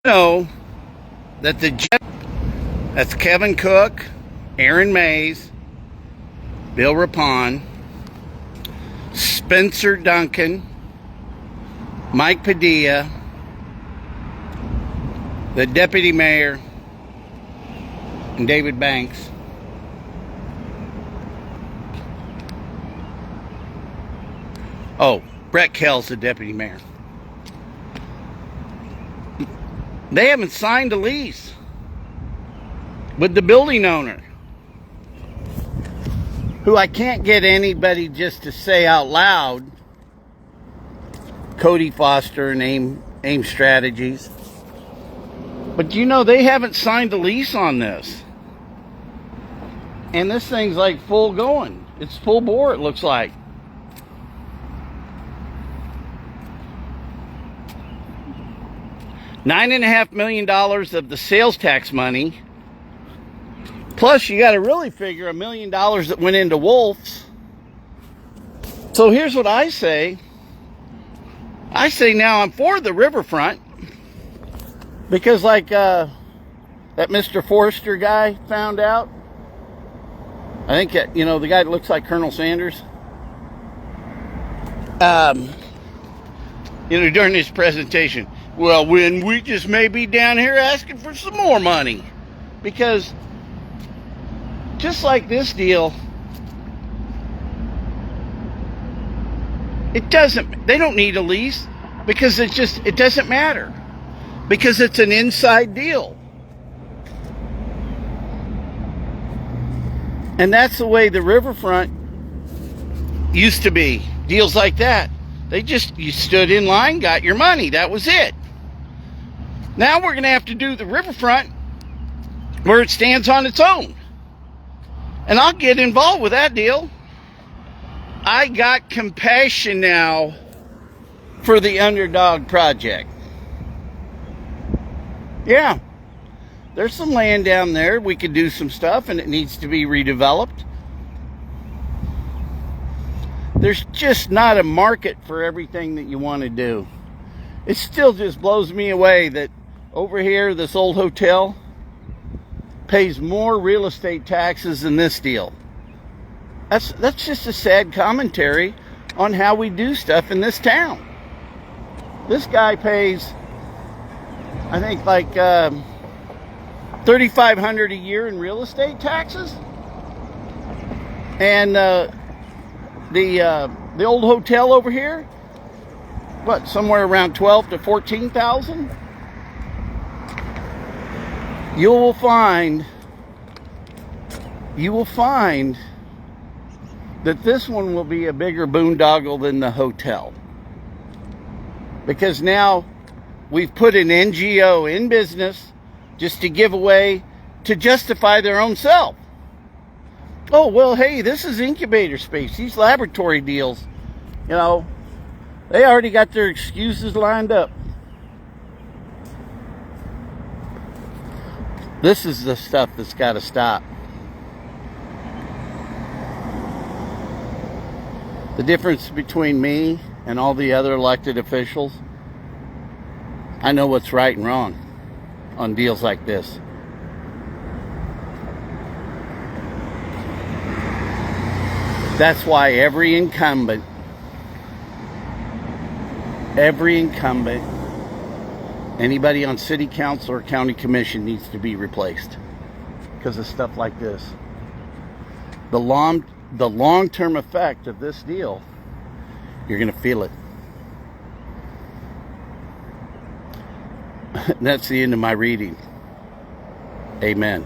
Know that that's Kevin Cook, Aaron Mays, Bill Rapon, Spencer Duncan, Mike Padilla, the deputy mayor, and David Banks. Oh, Brett Kell's the deputy mayor. They haven't signed a lease with the building owner, who I can't get anybody just to say out loud, Cody Foster and AIM Strategies. But you know, they haven't signed a lease on this. And this thing's like full going. It's full bore, it looks like. $9.5 million of the sales tax money. Plus, you got to really figure $1 million that went into Wolf's. So here's what I say. I say now I'm for the Riverfront. Because like that Mr. Forster guy found out. I think, you know, the guy that looks like Colonel Sanders. You know, during his presentation. Well, when we just may be down here asking for some more money. Because just like this deal, they don't need a lease because it doesn't matter. Because it's an inside deal. And that's the way the Riverfront used to be. Deals like that. You stood in line, got your money. That was it. Now we're going to have to do the Riverfront where it stands on its own. And I'll get involved with that deal. I got compassion now for the Underdog Project. Yeah. There's some land down there. We could do some stuff and it needs to be redeveloped. There's just not a market for everything that you want to do. It still just blows me away that over here, this old hotel pays more real estate taxes than this deal. That's just a sad commentary on how we do stuff in this town. This guy pays, I think, like $3,500 a year in real estate taxes, and the old hotel over here, what, somewhere around 12 to 14,000. You will find that this one will be a bigger boondoggle than the hotel. Because now we've put an NGO in business just to give away, to justify their own self. Oh, well, hey, this is incubator space. These laboratory deals, you know, they already got their excuses lined up. This is the stuff that's got to stop. The difference between me and all the other elected officials, I know what's right and wrong on deals like this. That's why every incumbent, anybody on city council or county commission needs to be replaced because of stuff like this. The long-term effect of this deal, you're going to feel it. And that's the end of my reading. Amen.